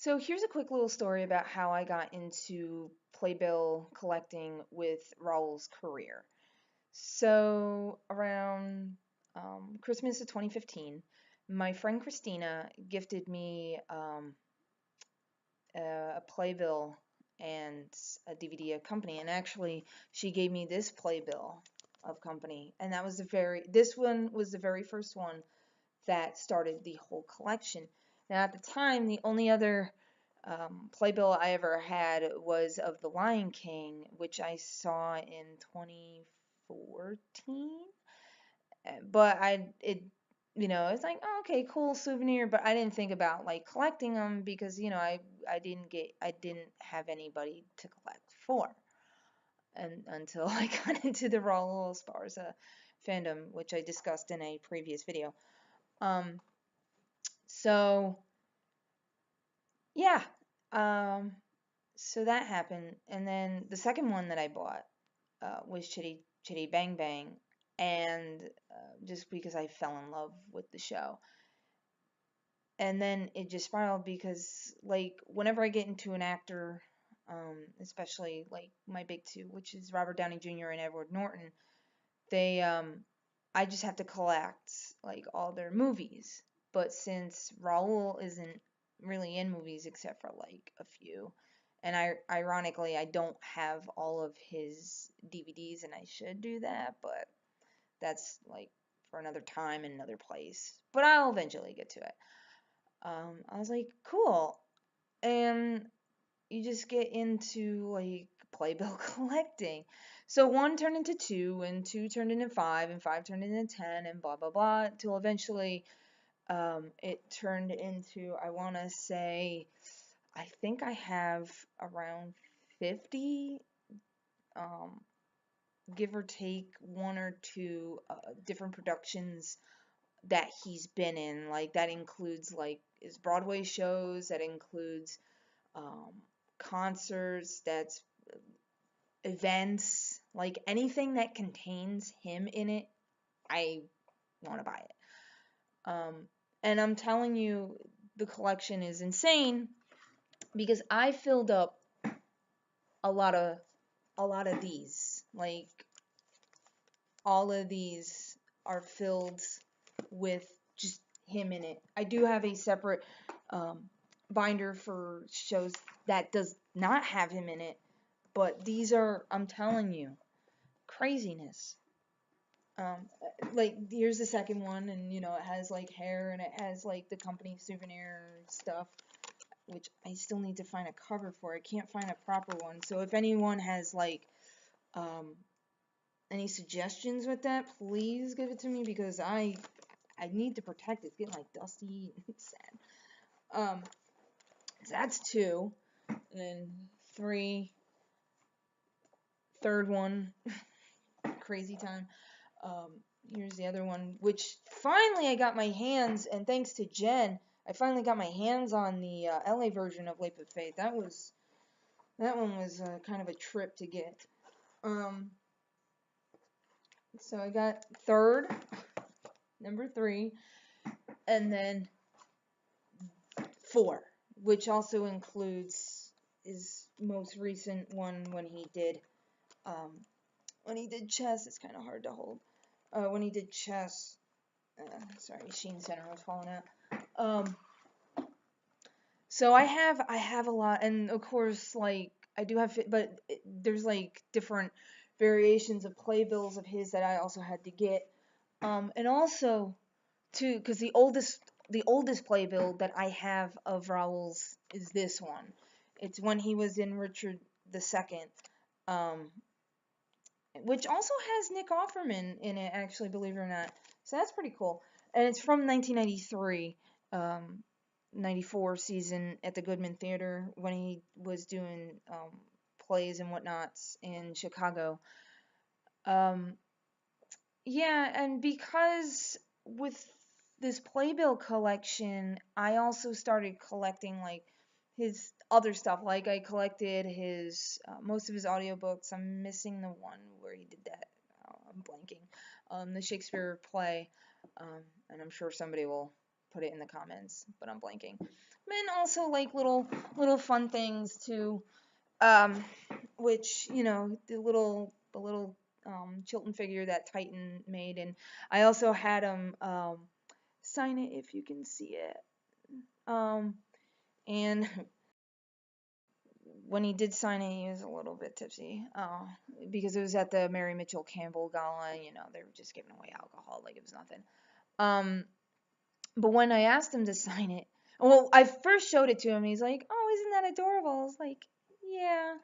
So here's a quick little story about how I got into playbill collecting with Raúl's career. So around Christmas of 2015, my friend Christina gifted me a playbill and a DVD of Company, and actually she gave me this playbill of Company, and this one was the very first one that started the whole collection. Now at the time, the only other playbill I ever had was of The Lion King, which I saw in 2014. But it's like, oh, okay, cool souvenir, but I didn't think about like collecting them because, I didn't have anybody to collect for. And until I got into the Raul Esparza fandom, which I discussed in a previous video. Um, so yeah, um, so that happened, and then the second one that I bought was Chitty Chitty Bang Bang, and just because I fell in love with the show, and then it just spiraled because like whenever I get into an actor, especially like my big two, which is Robert Downey Jr. and Edward Norton, they I just have to collect like all their movies. But since Raul isn't really in movies except for like a few, and ironically I don't have all of his DVDs, and I should do that, but that's like for another time and another place. But I'll eventually get to it. I was like, cool, and you just get into like playbill collecting. So one turned into two, and two turned into five, and five turned into 10, and blah blah blah, till eventually it turned into, I want to say, I think I have around 50, um, give or take one or two different productions that he's been in. Like that includes like his Broadway shows, that includes um, concerts, that's events, like anything that contains him in it, I want to buy it. And I'm telling you, the collection is insane because I filled up a lot of these. Like all of these are filled with just him in it. I do have a separate binder for shows that does not have him in it, but these are, I'm telling you, craziness. Um, like here's the second one, and it has like hair, and it has like the company souvenir stuff, which I still need to find a cover for. I can't find a proper one. So if anyone has like um, any suggestions with that, please give it to me because I need to protect it. It's getting like dusty and sad. So that's two, and then three, third one, crazy time. Um, Here's the other one, which finally I got my hands, and thanks to Jen, I finally got my hands on the LA version of Leap of Faith. That one was kind of a trip to get. So I got third, number three, and then four, which also includes his most recent one when he did chess. It's kind of hard to hold. When he did chess, sorry, Sheen Center was falling out. So I have a lot, and of course, like I do have, but there's like different variations of playbills of his that I also had to get, and also too, because the oldest playbill that I have of Raoul's is this one. It's when he was in Richard II, um, which also has Nick Offerman in it, actually, believe it or not. So that's pretty cool. And it's from 1993, 94 season at the Goodman Theater when he was doing plays and whatnots in Chicago. Um, yeah, and because with this playbill collection, I also started collecting like his other stuff. Like I collected his most of his audiobooks. I'm missing the one where he did that. I'm blanking. The Shakespeare play, and I'm sure somebody will put it in the comments, but I'm blanking. and also like little fun things too, which the little Chilton figure that Titan made, and I also had him sign it if you can see it. And when he did sign it, he was a little bit tipsy, because it was at the Mary Mitchell Campbell Gala. They were just giving away alcohol like it was nothing. But when I asked him to sign it, well, I first showed it to him. He's like, "Oh, isn't that adorable?" I was like, "Yeah."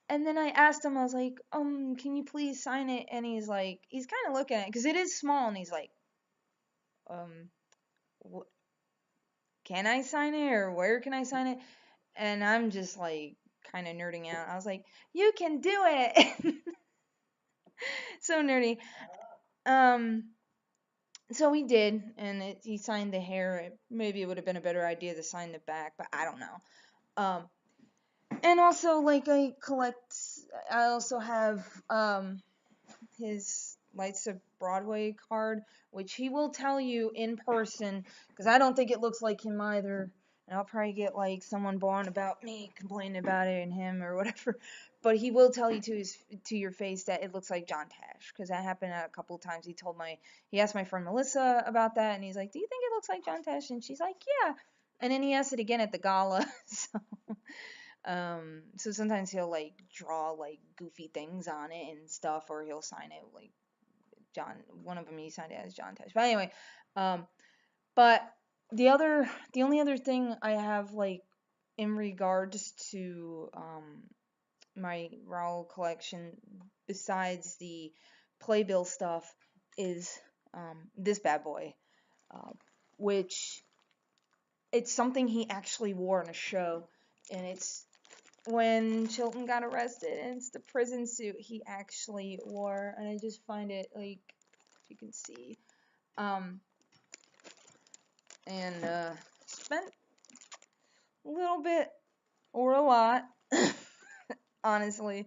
And then I asked him, I was like, can you please sign it? And he's kind of looking at it, because it is small, and he's like, um, can I sign it, or where can I sign it? And I'm just like kind of nerding out. I was like, you can do it. So nerdy. So he did, and he signed the hair. Maybe it would have been a better idea to sign the back, but I don't know. And also, like, I also have his Lights of Broadway card, which he will tell you in person, because I don't think it looks like him either. And I'll probably get like someone born about me complaining about it and him or whatever. But he will tell you to your face that it looks like John Tesh, because that happened a couple of times. He asked my friend Melissa about that, and he's like, "Do you think it looks like John Tesh?" And she's like, "Yeah." And then he asked it again at the gala. So sometimes he'll like draw like goofy things on it and stuff, or he'll sign it like John. One of them he signed it as John Tesh. But anyway, but the only other thing I have like in regards to my Raúl collection, besides the Playbill stuff, is this bad boy, which it's something he actually wore in a show, and it's when Chilton got arrested, and it's the prison suit he actually wore, and I just find it, like, you can see, and spent a little bit or a lot, honestly,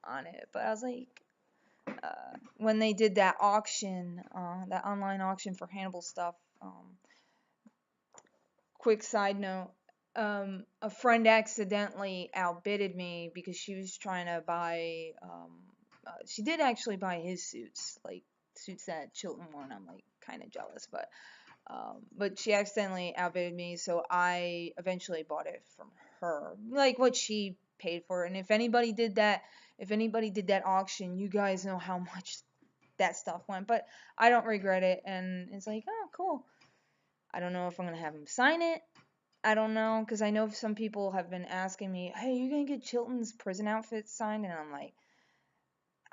on it, but I was like, when they did that auction, that online auction for Hannibal stuff, quick side note, a friend accidentally outbidded me because she was trying to buy, she did actually buy his suits, like suits that Chilton wore, and I'm like kind of jealous, but she accidentally outbidded me, so I eventually bought it from her, like what she paid for it. And if anybody did that auction, you guys know how much that stuff went, but I don't regret it, and it's like, oh, cool. I don't know if I'm gonna have him sign it. I don't know, because I know some people have been asking me, hey, you gonna get Chilton's prison outfit signed? And I'm like,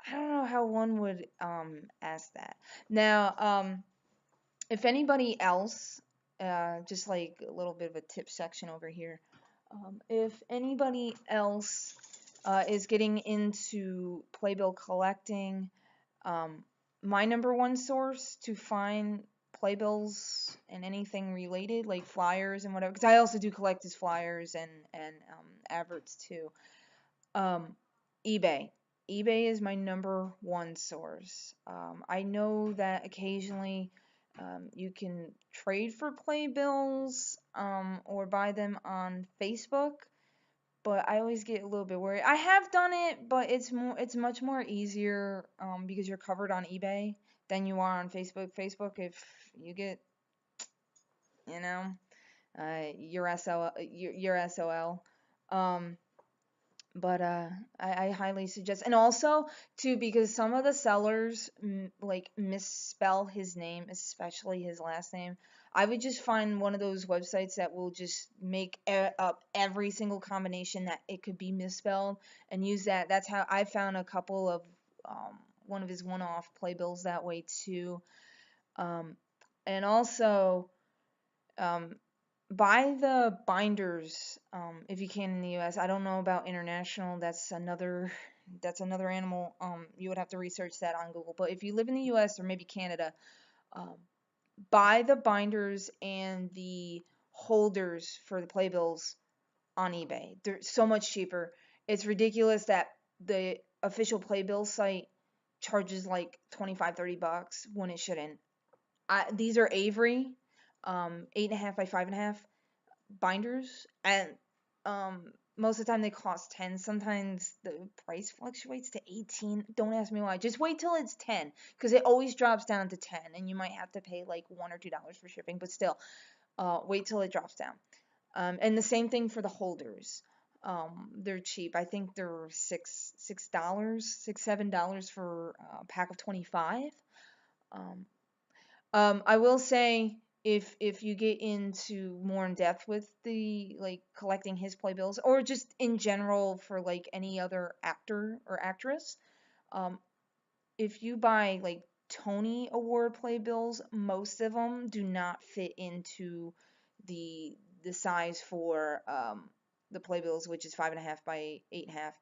I don't know how one would ask that. Now, if anybody else, just like a little bit of a tip section over here, if anybody else is getting into playbill collecting, my number one source to find playbills and anything related, like flyers and whatever, because I also do collect his flyers and adverts too. eBay. eBay is my number one source. I know that occasionally you can trade for playbills or buy them on Facebook, but I always get a little bit worried. I have done it, but it's much more easier because you're covered on eBay than you are on Facebook. Facebook, if you get, you know, your SOL. But I highly suggest, and also too, because some of the sellers like misspell his name, especially his last name. I would just find one of those websites that will just make up every single combination that it could be misspelled, and use that. That's how I found a couple of one of his one-off playbills that way too. And also buy the binders if you can in the US. I don't know about international. That's another animal. You would have to research that on Google. But if you live in the US or maybe Canada, um, buy the binders and the holders for the playbills on eBay. They're so much cheaper. It's ridiculous that the official playbill site charges like 25, $30 when it shouldn't. These are Avery, 8.5 by 5.5. binders, and most of the time they cost 10. Sometimes the price fluctuates to 18. Don't ask me why. Just wait till it's 10, because it always drops down to 10, and you might have to pay like $1 or $2 for shipping, but still, wait till it drops down. And the same thing for the holders. They're cheap. I think they're $7 for a pack of 25. Um, I will say, if you get into more in depth with the like collecting his playbills, or just in general for like any other actor or actress, um, if you buy like Tony Award playbills, most of them do not fit into the the size for the playbills, which is 5.5 by 8.5.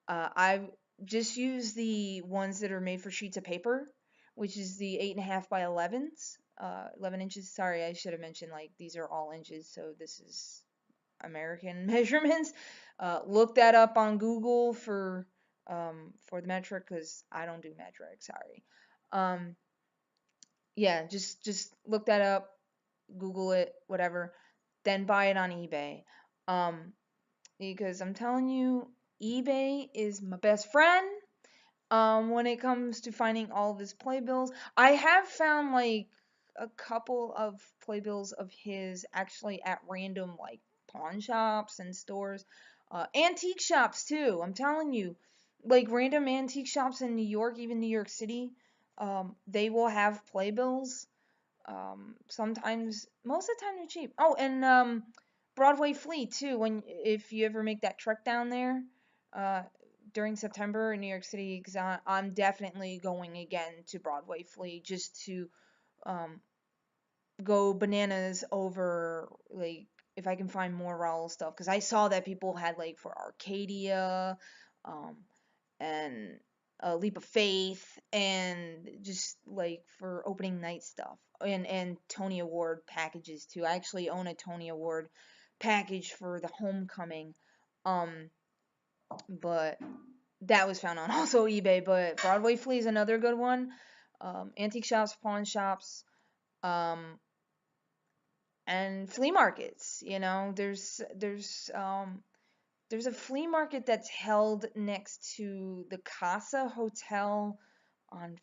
I just use the ones that are made for sheets of paper, which is the 8.5 by 11s, 11 inches. Sorry, I should have mentioned like these are all inches, so this is American measurements. Look that up on Google for the metric, because I don't do metric. Sorry. Um, yeah, just look that up, Google it, whatever. Then buy it on eBay. Um, because I'm telling you, eBay is my best friend. When it comes to finding all of his playbills, I have found like a couple of playbills of his actually at random like pawn shops and stores, antique shops too. I'm telling you, like random antique shops in New York, even New York City, they will have playbills. Sometimes, most of the time they're cheap. Oh, and Broadway Flea too. When if you ever make that trek down there, uh, during September in New York City, because I'm definitely going again to Broadway Flea just to um, go bananas over like if I can find more Raoul stuff, because I saw that people had like for Arcadia, um, and a Leap of Faith, and just like for opening night stuff, and Tony Award packages too. I actually own a Tony Award package for the Homecoming, um, but that was found on also eBay. But Broadway Flea is another good one. Antique shops, pawn shops, um, and flea markets. There's a flea market that's held next to the Casa Hotel on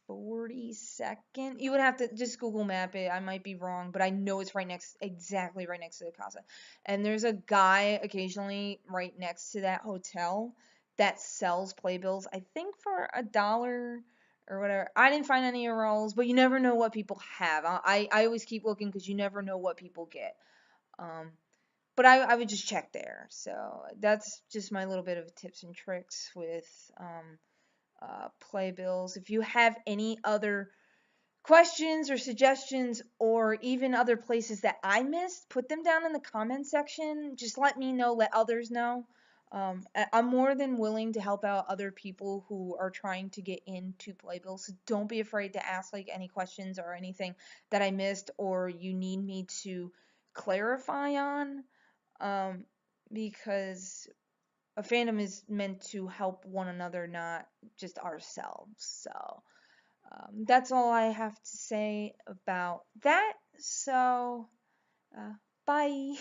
42nd. You would have to just Google map it. I might be wrong, but I know it's exactly right next to the Casa. And there's a guy occasionally right next to that hotel that sells playbills, I think for $1 or whatever. I didn't find any rolls, but you never know what people have. I always keep looking because you never know what people get. Um, but I would just check there. So that's just my little bit of tips and tricks with playbills. If you have any other questions or suggestions, or even other places that I missed, put them down in the comment section. Just let me know, let others know. I'm more than willing to help out other people who are trying to get into playbills. So don't be afraid to ask like any questions or anything that I missed or you need me to clarify on. Um, because a fandom is meant to help one another, not just ourselves. So that's all I have to say about that. So, bye.